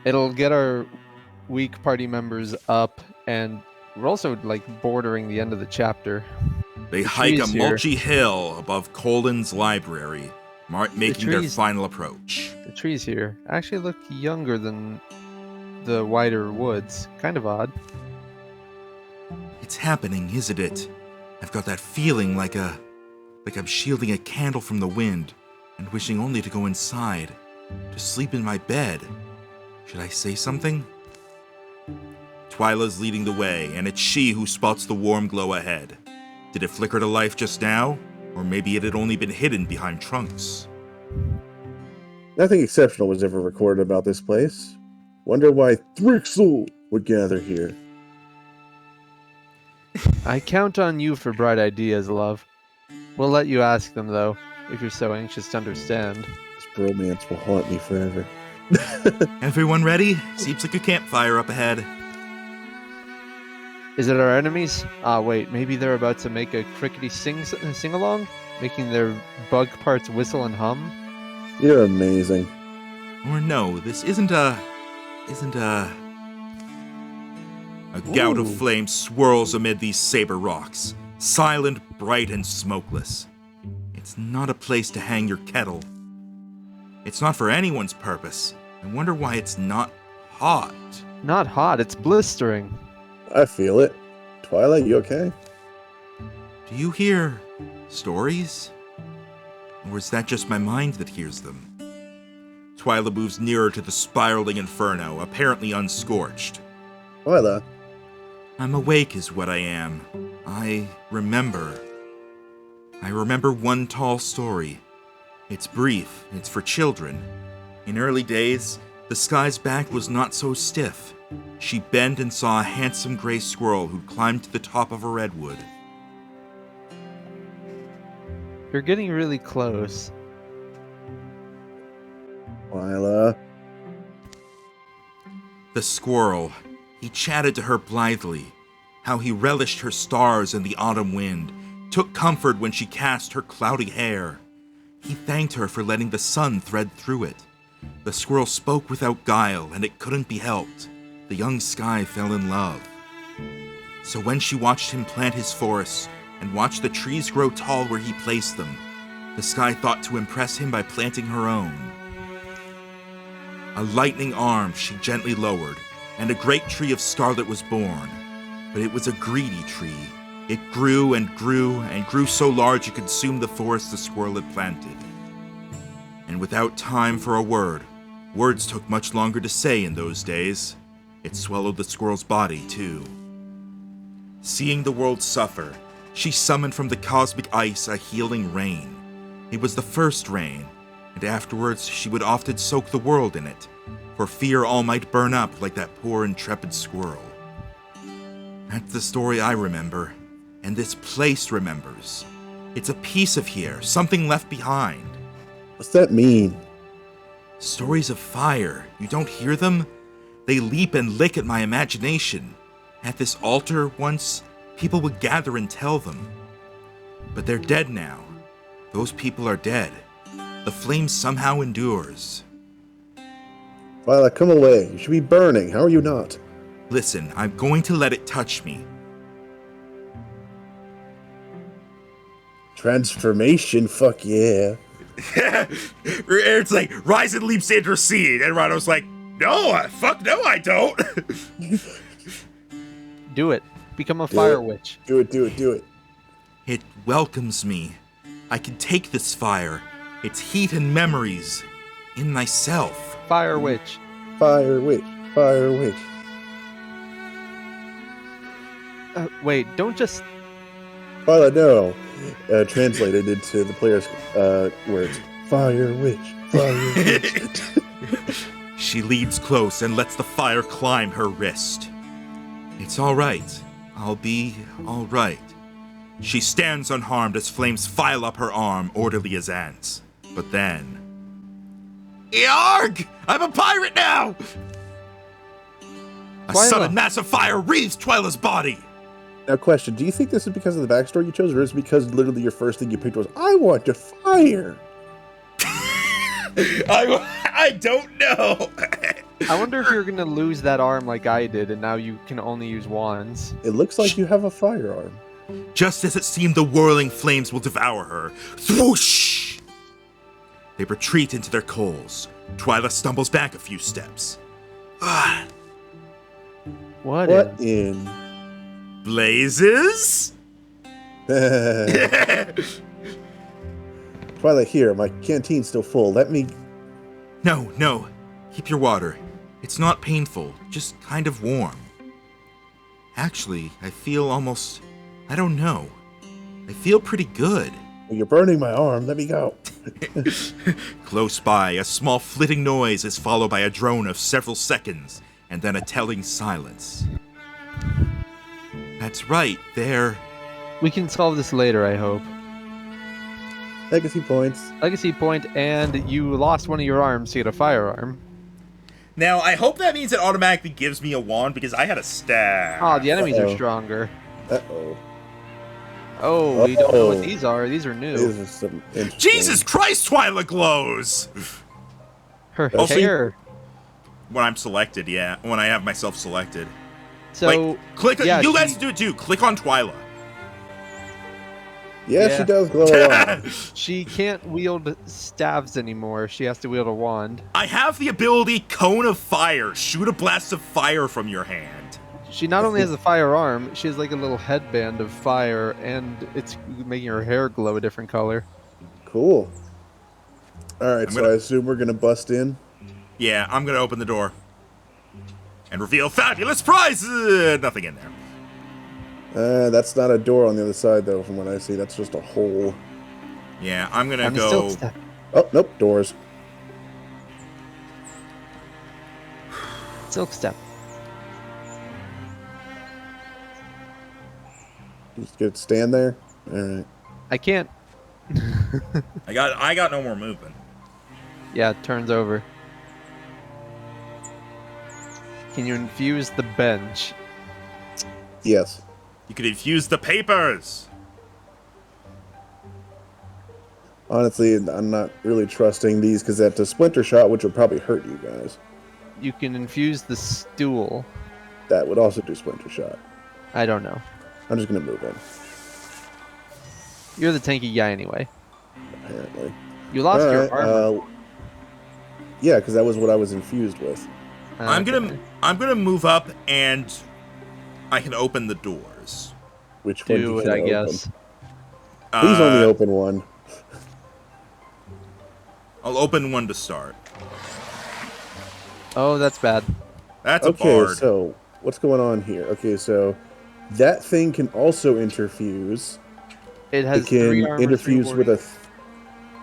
It'll get our weak party members up, and we're also like bordering the end of the chapter. They The hike a trees here- mulchy hill above Colin's library, making their trees- final approach. The trees here actually look younger than the wider woods. Kind of odd. It's happening, isn't it? I've got that feeling like I'm shielding a candle from the wind and wishing only to go inside, to sleep in my bed. Should I say something? Twyla's leading the way, and it's she who spots the warm glow ahead. Did it flicker to life just now? Or maybe it had only been hidden behind trunks. Nothing exceptional was ever recorded about this place. Wonder why Thrixel would gather here. I count on you for bright ideas, love. We'll let you ask them, though, if you're so anxious to understand. This bromance will haunt me forever. Everyone ready? Seems like a campfire up ahead. Is it our enemies? Ah, wait, maybe they're about to make a crickety sing-along? Making their bug parts whistle and hum? You're amazing. Or no, this isn't a... A gout of Ooh. flame swirls amid these saber rocks, silent, bright, and smokeless. It's not a place to hang your kettle. It's not for anyone's purpose. I wonder why it's not hot. Not hot, it's blistering. I feel it. Twilight, you okay? Do you hear stories? Or is that just my mind that hears them? Twyla moves nearer to the spiraling inferno, apparently unscorched. Twilight. I'm awake is what I am. I remember one tall story. It's brief, it's for children. In early days, the sky's back was not so stiff. She bent and saw a handsome gray squirrel who climbed to the top of a redwood. You're getting really close. Twilight. The squirrel, he chatted to her blithely, how he relished her stars and the autumn wind, took comfort when she cast her cloudy hair. He thanked her for letting the sun thread through it. The squirrel spoke without guile, and it couldn't be helped. The young sky fell in love. So when she watched him plant his forests, and watched the trees grow tall where he placed them, the sky thought to impress him by planting her own. A lightning arm she gently lowered, and a great tree of scarlet was born. But it was a greedy tree. It grew and grew and grew so large it consumed the forest the squirrel had planted. And without time for a word, words took much longer to say in those days, it swallowed the squirrel's body too. Seeing the world suffer, she summoned from the cosmic ice a healing rain. It was the first rain, and afterwards she would often soak the world in it, for fear all might burn up like that poor intrepid squirrel. That's the story I remember, and this place remembers. It's a piece of here, something left behind. What's that mean? Stories of fire, you don't hear them? They leap and lick at my imagination. At this altar once, people would gather and tell them. But they're dead now. Those people are dead. The flame somehow endures. Twilight, come away. You should be burning. How are you not? Listen, I'm going to let it touch me. Transformation? Fuck yeah. It's like, rise and leaps intercede. And Rano's like, no, fuck no, I don't. Do it. Become a fire witch. Do it, do it, do it. It welcomes me. I can take this fire, its heat and memories, in myself. Fire witch. Fire witch. Fire witch. Wait, don't just... Twilight, no. Translated into the player's words. Fire witch. Fire witch. She leans close and lets the fire climb her wrist. It's all right. I'll be all right. She stands unharmed as flames file up her arm, orderly as ants. But then... Yarg! I'm a pirate now! A Twyla. sudden massive fire wreathes Twyla's body. Now, question. Do you think this is because of the backstory you chose, or is it because literally your first thing you picked was, I want to fire? I don't know. I wonder if you're gonna lose that arm like I did, and now you can only use wands. It looks like you have a firearm. Just as it seemed the whirling flames will devour her, swoosh! They retreat into their coals. Twyla stumbles back a few steps. Ah, What What is? in? blazes? Twilight, here, my canteen's still full. Let me. No. Keep your water. It's not painful, just kind of warm. Actually, I feel almost... I don't know. I feel pretty good. You're burning my arm. Let me go. Close by, a small flitting noise is followed by a drone of several seconds, and then a telling silence. That's right, there. We can solve this later, I hope. Legacy points. Legacy point, and you lost one of your arms to get a firearm. Now, I hope that means it automatically gives me a wand, because I had a staff. Oh, the enemies are Uh-oh. stronger. Uh-oh. Oh, we don't know what Uh-oh. these are. These are new. These are some interesting. Jesus Christ, Twyla glows! Her Also- hair. When I'm selected, yeah. When I have myself selected. So, Wait, click. yeah, you she- guys do it too. Click on Twyla. Yeah, Yeah. she does glow a lot. she can't wield staves anymore. She has to wield a wand. I have the ability Cone of Fire. Shoot a blast of fire from your hand. She not only has a firearm, she has like a little headband of fire, and it's making her hair glow a different color. Cool. All right, I'm so gonna- I assume we're gonna bust in. Yeah, I'm gonna open the door. And reveal fabulous prizes! Nothing in there. That's not a door on the other side, though, from what I see. That's just a hole. Yeah, I'm gonna On the go. silk step. Oh, nope, doors. Silk step. Just gonna stand there. All right. I can't. I got no more movement. Yeah, it turns over. Can you infuse the bench? Yes. You could infuse the papers. Honestly, I'm not really trusting these because that's a splinter shot, which would probably hurt you guys. You can infuse the stool. That would also do splinter shot. I don't know. I'm just gonna move in. You're the tanky guy anyway. Apparently. You lost All your right, armor. yeah, because that was what I was infused with. I'm Okay. gonna move up and I can open the doors. Which one do you it, can I open? guess. Please only open one. I'll open one to start. Oh, that's bad. That's a Okay, bard. so what's going on here? Okay, so that thing can also interfuse. It has It can 3 armor, 3 interfuse with warding.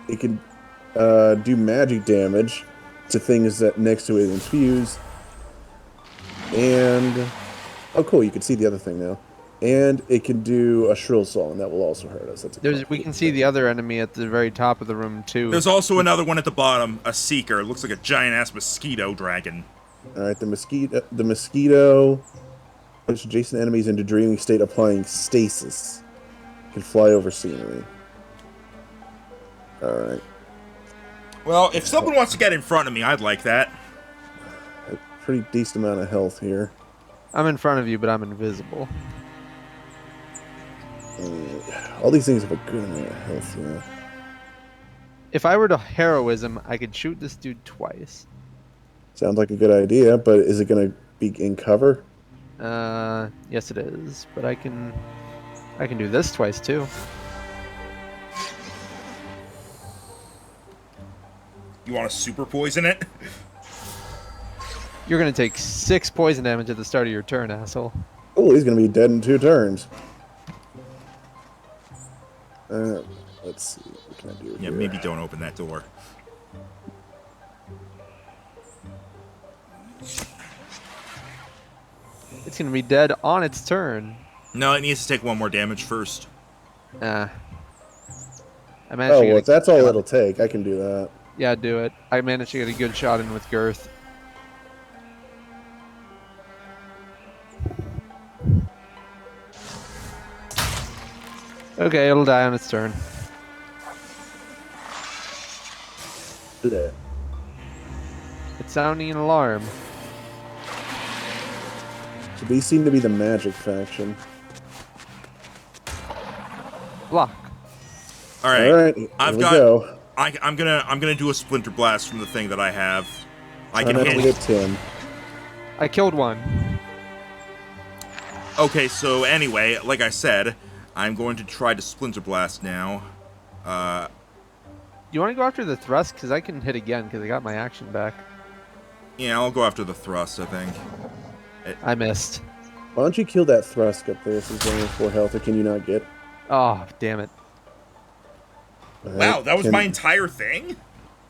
it can do magic damage to things that next to it infuse. And oh, cool! You can see the other thing now. And it can do a shrill song that will also hurt us. That's a We can see the other enemy at the very top of the room too. There's also another one at the bottom, a seeker. It looks like a giant ass mosquito dragon. All right, the mosquito puts adjacent enemies into dreaming state, applying stasis. Can fly over scenery. All right, Well, if someone wants to get in front of me, I'd like that. a pretty decent amount of health here. I'm in front of you, but I'm invisible. All these things have a good amount of health. Yeah. If I were to heroism, I could shoot this dude twice. Sounds like a good idea, but is it going to be in cover? Yes it is, but I can do this twice too. You want to super poison it? You're gonna take 6 poison damage at the start of your turn, asshole. Oh, he's going to be dead in 2 turns. Let's see. What can I do Yeah, here? maybe don't open that door. It's gonna be dead on its turn. No, it needs to take 1 more damage first. I Oh, managed to well, get if that's all it'll take, I can do that. Yeah, do it. I managed to get a good shot in with Girth. Okay, it'll die on its turn. Do that. It's sounding an alarm. So these seem to be the magic faction. Block. All right. All right, here I've we got. go. I'm gonna do a splinter blast from the thing that I have. I Try can not to hit. get Tim. I killed one. Okay, so anyway, like I said, I'm going to try to splinter blast now. You want to go after the thrust? Because I can hit again because I got my action back. Yeah, I'll go after the thrust, I think. I missed. Why don't you kill that Thrusk up there since he's only 4 health, or can you not get? Oh, damn it. All Wow, right, that was my entire thing?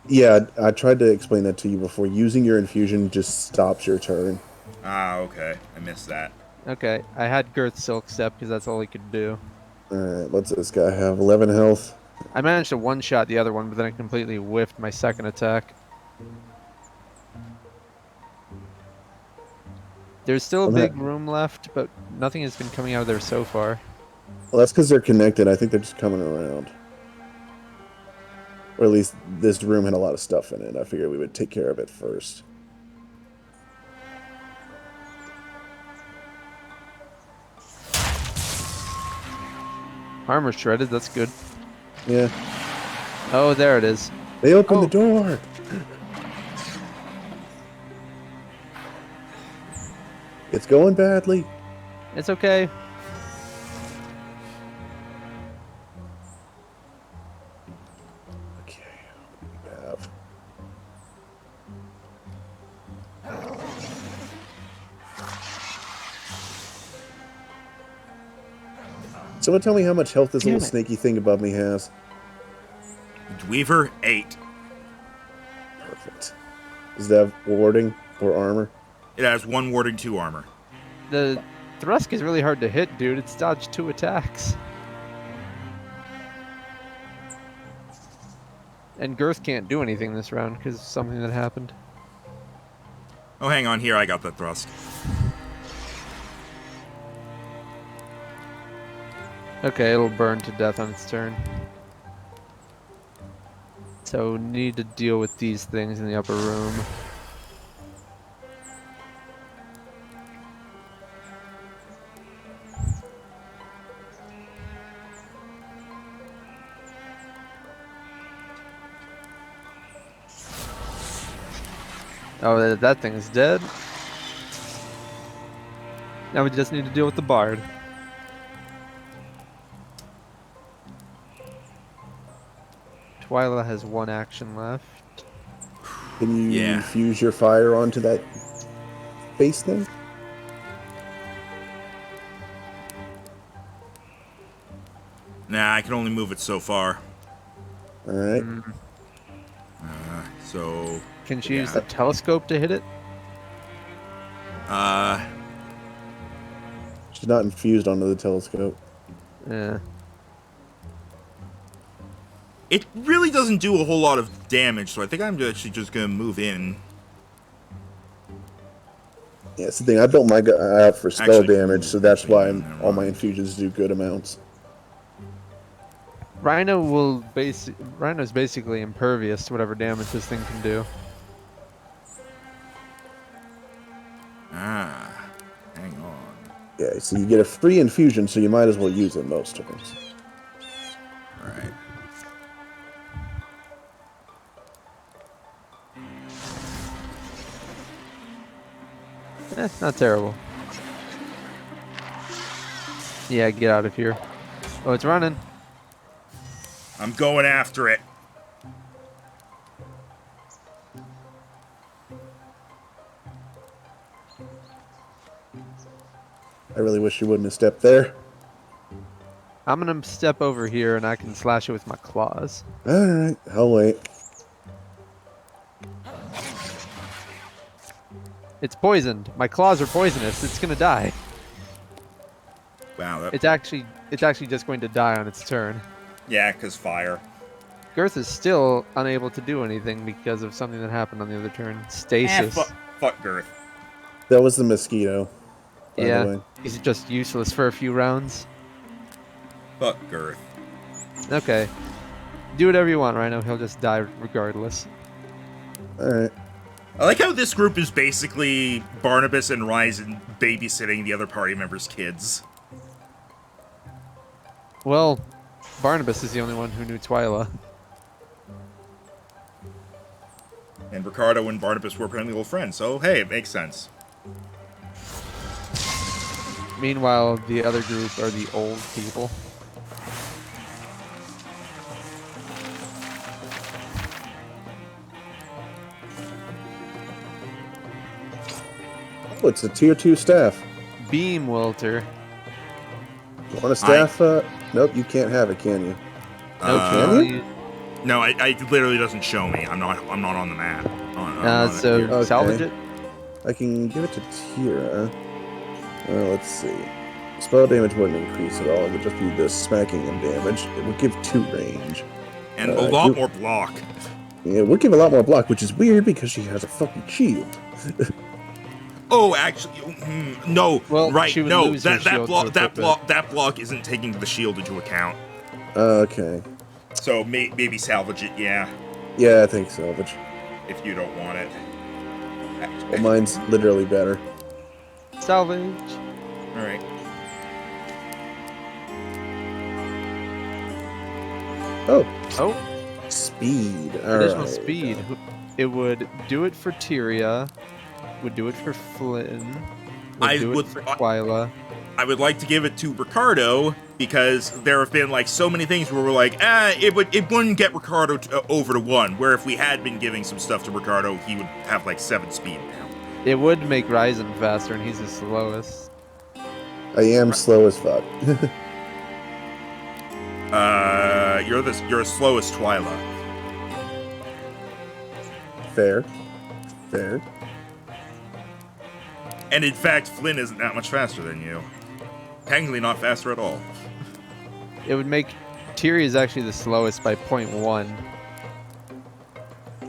Yeah, I tried to explain that to you before. Using your infusion just stops your turn. Ah, okay. I missed that. Okay, I had Girth Silk Step because that's all he could do. Alright, what's this guy have? 11 health. I managed to one-shot the other one, but then I completely whiffed my second attack. There's still a big room left, but nothing has been coming out of there so far. Well, that's because they're connected. I think they're just coming around. Or at least this room had a lot of stuff in it. I figured we would take care of it first. Armor shredded, that's good. Yeah. Oh, there it is. They opened the door! It's going badly. It's okay. Okay, what do we have? Someone tell me how much health this little snaky thing above me has. Weaver, 8. Perfect. Does that have warding or armor? It has 1 warding, 2 armor. The Thrusk is really hard to hit, dude. It's dodged 2 attacks. And Girth can't do anything this round because of something that happened. Oh, hang on. Here, I got that thrust. Okay, it'll burn to death on its turn. So need to deal with these things in the upper room. Oh, that thing is dead. Now we just need to deal with the Bard. Twyla has 1 action left. Can you infuse your fire onto that base thing? Nah, I can only move it so far. Alright. So... Can she use the telescope to hit it? She's not infused onto the telescope. Yeah. It really doesn't do a whole lot of damage, so I think I'm actually just going to move in. Yeah, that's the thing. I built my guy out for spell damage, so that's why all my infusions do good amounts. Rhino's basically impervious to whatever damage this thing can do. Ah, hang on. Yeah, so you get a free infusion, so you might as well use it most turns. Right. Not terrible. Yeah, get out of here. Oh, it's running. I'm going after it. I really wish you wouldn't have stepped there. I'm gonna step over here and I can slash it with my claws. Alright, I'll wait. It's poisoned. My claws are poisonous. It's gonna die. Wow, It's actually just going to die on its turn. Yeah, because fire. Girth is still unable to do anything because of something that happened on the other turn. Stasis. Fuck Girth. That was the mosquito. By the way. He's just useless for a few rounds. Fuck Girth. Okay. Do whatever you want, Rhino. He'll just die regardless. Alright. I like how this group is basically Barnabas and Ryzen babysitting the other party members' kids. Well, Barnabas is the only one who knew Twyla. And Ricardo and Barnabas were apparently old friends, so hey, it makes sense. Meanwhile, the other group are the old people. Oh, it's a tier 2 staff. Beam Wilter. You want a staff? Nope, you can't have it, can you? No, can you? No, it literally doesn't show me. I'm not on the map. So Okay. salvage it. I can give it to Tira. Let's see. Spell damage wouldn't increase at all. It would just be the smacking and damage. It would give 2 range. And a lot more block. Yeah, it would give a lot more block, which is weird because she has a fucking shield. Oh, actually, no. Well, right, she would no. lose her shield That block isn't taking the shield into account. Okay. So maybe salvage it, yeah. Yeah, I think salvage. If you don't want it. Well, mine's literally better. Salvage. All right. Oh, speed. Additional Alright. speed. It would do it for Tyria. Would do it for Flynn. Do it for Twyla. I would like to give it to Ricardo because there have been like so many things where we're like, it wouldn't get Ricardo over to 1. Where if we had been giving some stuff to Ricardo, he would have like 7 speed now. It would make Ryzen faster, and he's the slowest. I am slow as fuck. You're the slowest Twyla. Fair. And in fact, Flynn isn't that much faster than you. Technically not faster at all. It would make Tyria is actually the slowest by 0.1.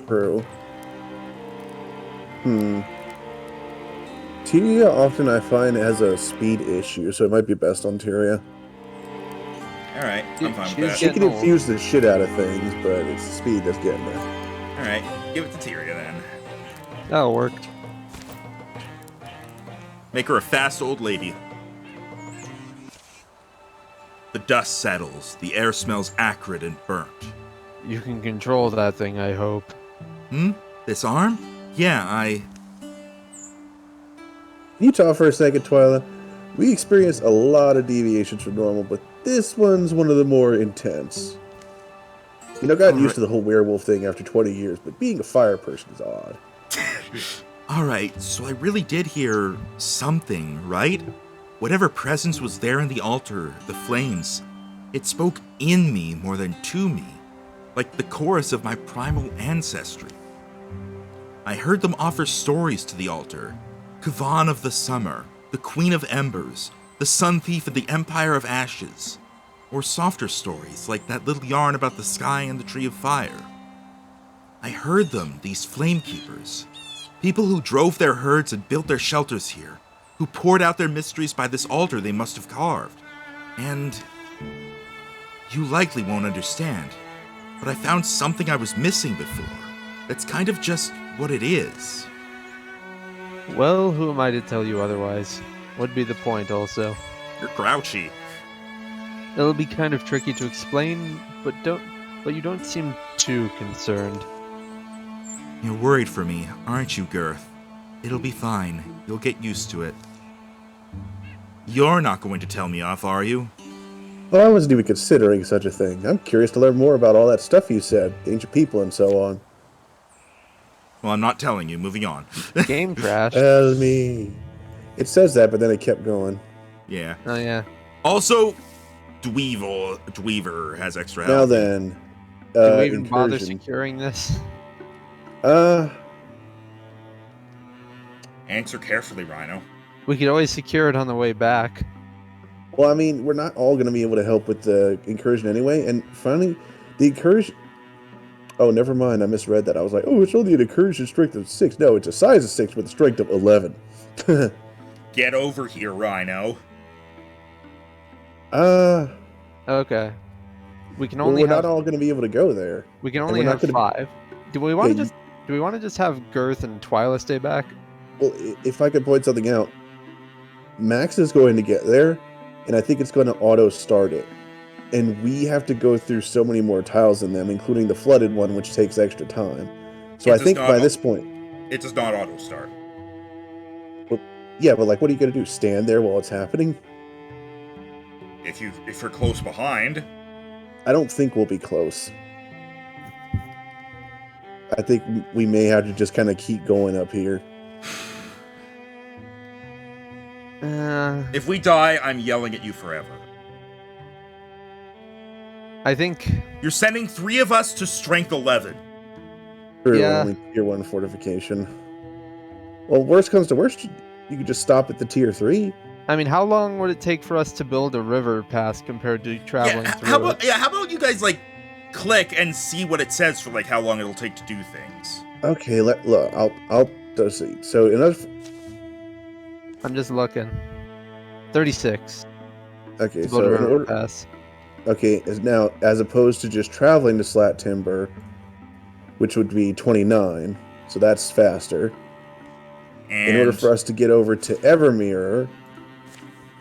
True. Tyria often I find has a speed issue, so it might be best on Tyria. Alright, I'm fine with She's that. She can infuse the shit out of things, but it's the speed that's getting her. Alright, give it to Tyria then. That'll work. Make her a fast old lady. The dust settles. The air smells acrid and burnt. You can control that thing, I hope. This arm? Yeah, Can you talk for a second, Twyla? We experience a lot of deviations from normal, but this one's one of the more intense. You know, got used to the whole werewolf thing after 20 years, but being a fire person is odd. Alright, so I really did hear something, right? Whatever presence was there in the altar, the flames, it spoke in me more than to me, like the chorus of my primal ancestry. I heard them offer stories to the altar. Kavan of the Summer, the Queen of Embers, the Sun Thief and the Empire of Ashes, or softer stories like that little yarn about the sky and the Tree of Fire. I heard them, these flamekeepers, people who drove their herds and built their shelters here, who poured out their mysteries by this altar they must have carved. And you likely won't understand, but I found something I was missing before. That's kind of just what it is. Well, who am I to tell you otherwise? Would be the point also. You're grouchy. It'll be kind of tricky to explain, but you don't seem too concerned. You're worried for me, aren't you, Girth? It'll be fine. You'll get used to it. You're not going to tell me off, are you? Well, I wasn't even considering such a thing. I'm curious to learn more about all that stuff you said, ancient people and so on. Well, I'm not telling you. Moving on. Game crashed. Tell me. It says that, but then it kept going. Yeah. Oh yeah. Also, Dweaver has extra Now health. then, Do we even bother incursion. securing this? Answer carefully, Rhino. We could always secure it on the way back. Well, I mean, we're not all going to be able to help with the incursion anyway. And finally, the incursion... Oh, never mind. I misread that. I was like, oh, it's only an incursion strength of 6. No, it's a size of 6 with a strength of 11. Get over here, Rhino. Okay. We can Well, only we're have not all going to be able to go there. we can and only we're not have gonna- 5. Do we want to Yeah, just Do we want to just have Girth and Twyla stay back? Well, if I could point something out, Max is going to get there, and I think it's going to auto-start it. And we have to go through so many more tiles than them, including the flooded one, which takes extra time. So I think by this point... It does not auto-start. Well, yeah, but like, what are you going to do? Stand there while it's happening? If you're close behind... I don't think we'll be close. I think we may have to just kind of keep going up here. If we die, I'm yelling at you forever. I think... You're sending 3 of us to strength 11. For Yeah. only tier 1 fortification. Well, worst comes to worst, you could just stop at the tier 3. I mean, how long would it take for us to build a river pass compared to traveling through it? How about you guys, like, click and see what it says for, like, how long it'll take to do things? Okay, look, I'll see. So enough. I'm just looking. 36. Okay, to build so a in river order, pass. okay, now as opposed to just traveling to Slat Timber, which would be 29, so that's faster. And In order for us to get over to Evermere,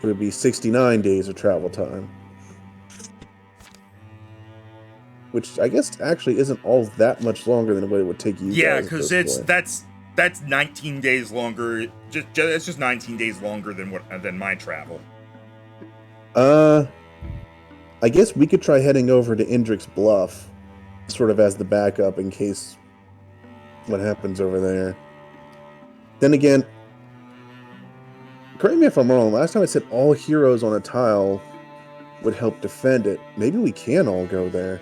it would be 69 days of travel time. Which I guess actually isn't all that much longer than what it would take you. yeah, guys at because this point. that's 19 days longer. It's just 19 days longer than my travel. I guess we could try heading over to Indrik's Bluff, sort of as the backup in case what happens over there. Then again, correct me if I'm wrong, last time I said all heroes on a tile would help defend it. Maybe we can all go there.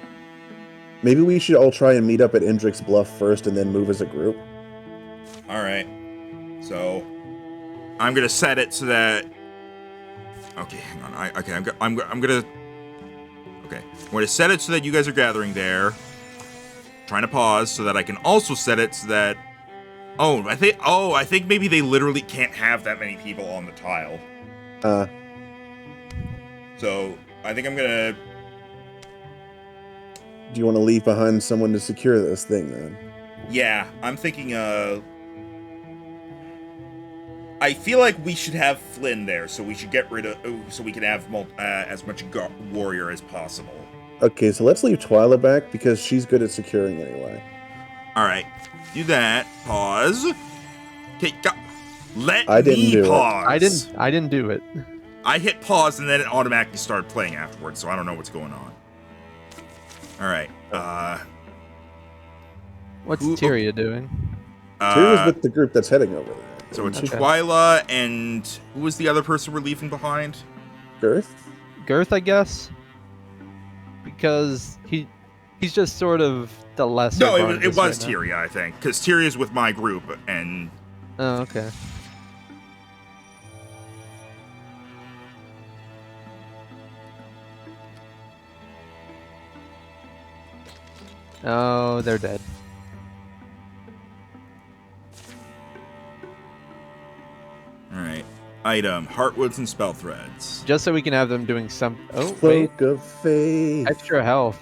Maybe we should all try and meet up at Indrik's Bluff first and then move as a group. All right. So I'm gonna set it so that. Okay, hang on. I'm gonna. Okay, I'm gonna set it so that you guys are gathering there. Trying to pause so that I can also set it so that. I think maybe they literally can't have that many people on the tile. So I think I'm gonna. Do you want to leave behind someone to secure this thing then? Yeah, I'm thinking. I feel like we should have Flynn there, so we should get rid of. So we can have as much warrior as possible. Okay, so let's leave Twyla back because she's good at securing anyway. All right, do that. Pause. Okay, I didn't me do it. pause. I didn't do it. I hit pause and then it automatically started playing afterwards, so I don't know what's going on. All right. What's Tyria doing? Tyria's with the group that's heading over there. So it's Okay. Twyla and who was the other person we're leaving behind? Girth? Girth, I guess? Because he's just sort of the lesser No, it Barnabas was right now. Tyria, I think, because Tyria's with my group, and Oh, okay. Oh, they're dead. all right. Item: Heartwoods and Spell Threads. Just so we can have them doing some. Oh, wait. Cloak of Faith. Extra health.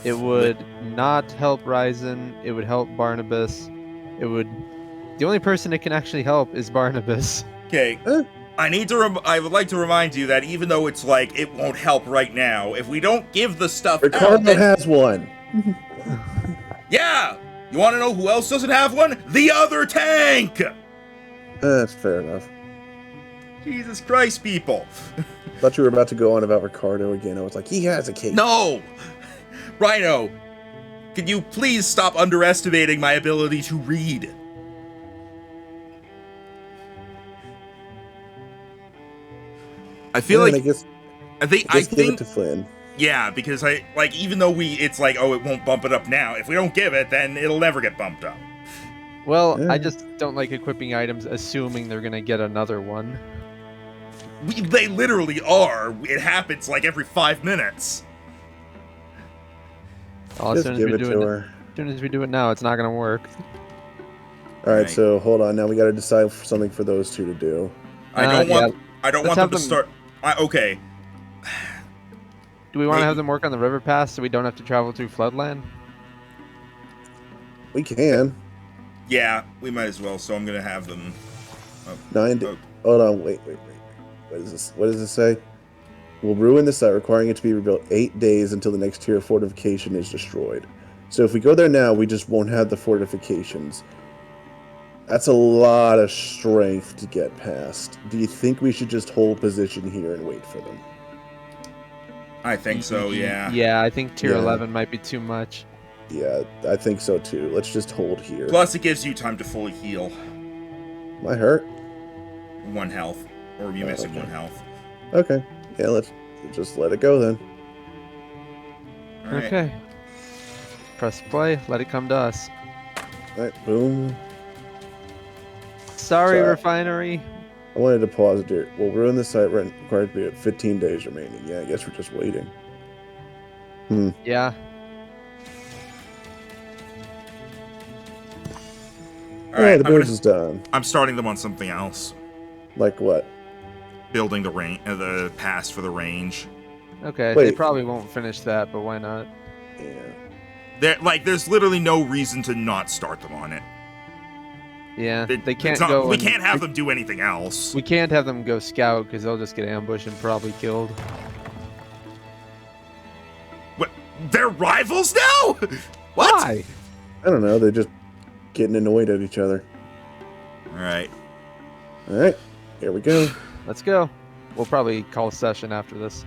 It would not help Ryzen. It would help Barnabas. It would. The only person it can actually help is Barnabas. Okay. I would like to remind you that even though it's like it won't help right now, if we don't give the stuff out, Ricardo then- has one. yeah. You want to know who else doesn't have one? The other tank. That's fair enough. Jesus Christ, people. Thought you were about to go on about Ricardo again. I was like, he has a case. No! Rhino, can you please stop underestimating my ability to read? I feel I like guess I give it think to Flynn. yeah, because even though it's like, oh, it won't bump it up now. If we don't give it, then it'll never get bumped up. Well, Yeah. I just don't like equipping items assuming they're gonna get another one. They literally are. It happens like every 5 minutes. Oh, as Just soon as give we it do to it, her. as soon as we do it now, it's not gonna work. All right, Right. so hold on. Now we got to decide for something for those two to do. I don't want yeah. I don't Let's want them have to them- start. Okay. Do we want to Maybe. have them work on the river pass so we don't have to travel through floodland? We can. Yeah, we might as well. So I'm gonna have them. 9 days. Hold on, wait. What is this? What does it say? Will ruin the site, requiring it to be rebuilt 8 days until the next tier of fortification is destroyed. So if we go there now, we just won't have the fortifications. That's a lot of strength to get past. Do you think we should just hold position here and wait for them? I think so. Yeah. Yeah, I think tier Yeah. 11 might be too much. Yeah, I think so too. Let's just hold here. Plus, it gives you time to fully heal. My hurt? 1 health, or you missing okay. 1 health. Okay. Yeah, let's just let it go then. All right. Okay. Press play. Let it come to us. Alright, boom. Sorry, Sorry. refinery. I wanted to pause it here. We'll ruin the site required to be at 15 days remaining. Yeah, I guess we're just waiting. Yeah. All right. the bridge is done. I'm starting them on something else. Like what? Building the pass for the range. Okay. Wait. They probably won't finish that, but why not? Yeah. There's literally no reason to not start them on it. Yeah. It- They can't it's not- go. We and- can't have them do anything else. We can't have them go scout because they'll just get ambushed and probably killed. What? They're rivals now? What? Why? I don't know. They're just getting annoyed at each other. All right. Alright, here we go. Let's go. We'll probably call a session after this.